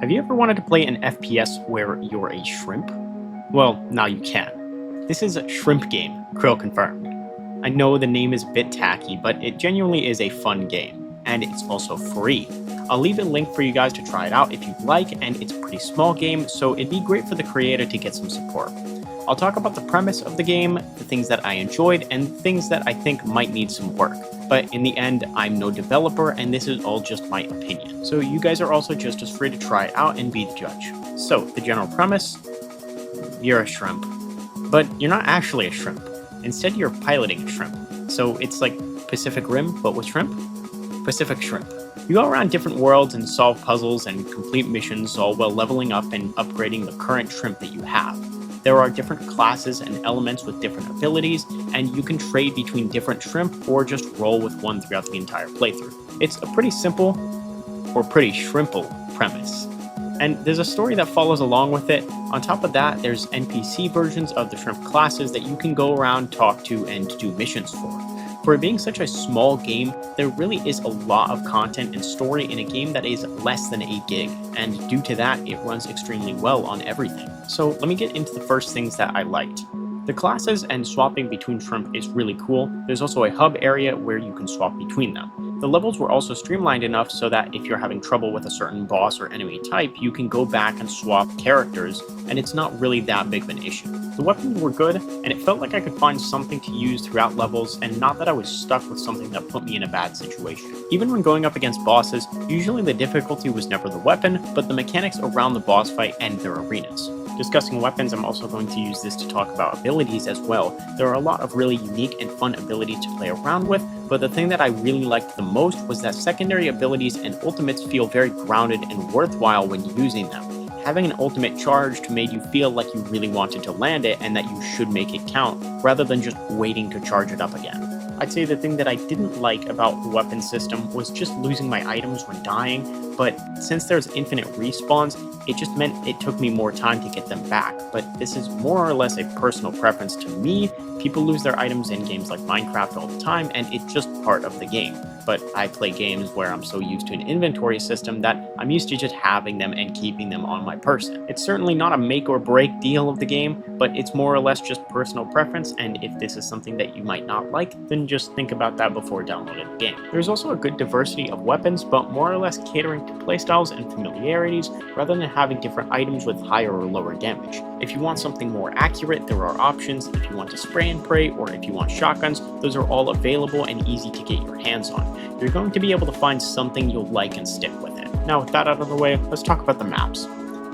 Have you ever wanted to play an FPS where you're a shrimp? Well, now you can. This is a shrimp game, Krill confirmed. I know the name is a bit tacky, but it genuinely is a fun game, and it's also free. I'll leave a link for you guys to try it out if you'd like, and it's a pretty small game, so it'd be great for the creator to get some support. I'll talk about the premise of the game, the things that I enjoyed, and things that I think might need some work. But in the end, I'm no developer, and this is all just my opinion. So you guys are also just as free to try it out and be the judge. So, the general premise, you're a shrimp. But you're not actually a shrimp. Instead, you're piloting a shrimp. So it's like Pacific Rim, but with shrimp? Pacific Shrimp. You go around different worlds and solve puzzles and complete missions, all while leveling up and upgrading the current shrimp that you have. There are different classes and elements with different abilities, and you can trade between different shrimp or just roll with one throughout the entire playthrough. It's a pretty simple, or pretty shrimple, premise. And there's a story that follows along with it. On top of that, there's NPC versions of the shrimp classes that you can go around, talk to, and do missions for. For it being such a small game, there really is a lot of content and story in a game that is less than 8 gig, and due to that, it runs extremely well on everything. So let me get into the first things that I liked. The classes and swapping between shrimp is really cool. There's also a hub area where you can swap between them. The levels were also streamlined enough so that if you're having trouble with a certain boss or enemy type, you can go back and swap characters, and it's not really that big of an issue. The weapons were good, and it felt like I could find something to use throughout levels, and not that I was stuck with something that put me in a bad situation. Even when going up against bosses, usually the difficulty was never the weapon, but the mechanics around the boss fight and their arenas. Discussing weapons, I'm also going to use this to talk about abilities as well. There are a lot of really unique and fun abilities to play around with, but the thing that I really liked the most was that secondary abilities and ultimates feel very grounded and worthwhile when using them. Having an ultimate charged made you feel like you really wanted to land it and that you should make it count, rather than just waiting to charge it up again. I'd say the thing that I didn't like about the weapon system was just losing my items when dying, but since there's infinite respawns, it just meant it took me more time to get them back. But this is more or less a personal preference to me. People lose their items in games like Minecraft all the time, and it's just part of the game. But I play games where I'm so used to an inventory system that I'm used to just having them and keeping them on my person. It's certainly not a make or break deal of the game, but it's more or less just personal preference, and if this is something that you might not like, then just think about that before downloading the game. There's also a good diversity of weapons, but more or less catering to playstyles and familiarities, rather than having different items with higher or lower damage. If you want something more accurate, there are options. If you want to spray and pray, or if you want shotguns, those are all available and easy to get your hands on. You're going to be able to find something you'll like and stick with it. Now with that out of the way, let's talk about the maps.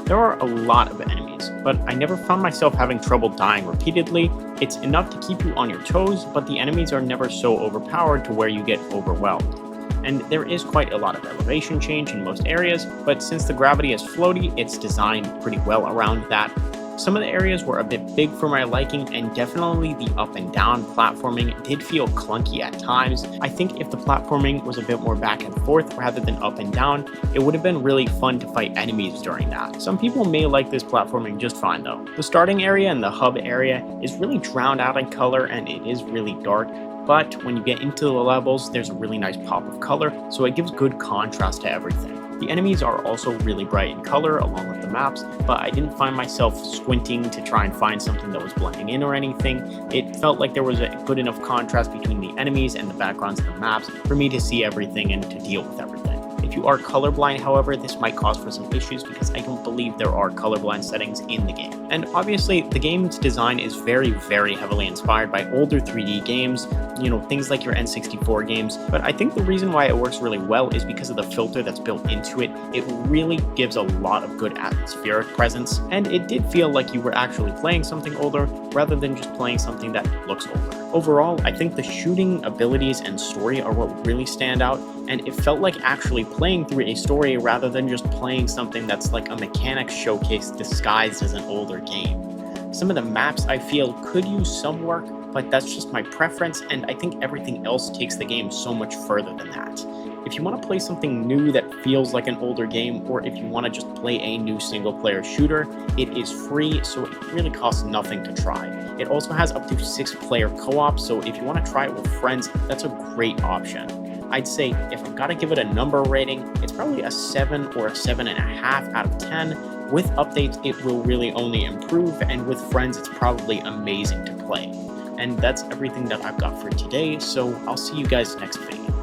There are a lot of enemies, but I never found myself having trouble dying repeatedly. It's enough to keep you on your toes, but the enemies are never so overpowered to where you get overwhelmed. And there is quite a lot of elevation change in most areas, but since the gravity is floaty, it's designed pretty well around that. Some of the areas were a bit big for my liking, and definitely the up and down platforming did feel clunky at times. I think if the platforming was a bit more back and forth rather than up and down, it would have been really fun to fight enemies during that. Some people may like this platforming just fine though. The starting area and the hub area is really drowned out in color, and it is really dark. But when you get into the levels, there's a really nice pop of color, so it gives good contrast to everything. The enemies are also really bright in color along with the maps, but I didn't find myself squinting to try and find something that was blending in or anything. It felt like there was a good enough contrast between the enemies and the backgrounds of the maps for me to see everything and to deal with everything. If you are colorblind, however, this might cause for some issues because I don't believe there are colorblind settings in the game. And obviously, the game's design is very, very heavily inspired by older 3D games, things like your N64 games, but I think the reason why it works really well is because of the filter that's built into it. It really gives a lot of good atmospheric presence, and it did feel like you were actually playing something older rather than just playing something that looks older. Overall, I think the shooting, abilities, and story are what really stand out, and it felt like actually playing through a story rather than just playing something that's like a mechanics showcase disguised as an older game. Some of the maps I feel could use some work, but that's just my preference, and I think everything else takes the game so much further than that. If you want to play something new that feels like an older game, or if you want to just play a new single-player shooter, it is free, so it really costs nothing to try. It also has up to 6-player co-op, so if you want to try it with friends, that's a great option. I'd say if I've got to give it a number rating, it's probably a 7 or a 7.5 out of 10. With updates, it will really only improve, and with friends, it's probably amazing to play. And that's everything that I've got for today, so I'll see you guys next video.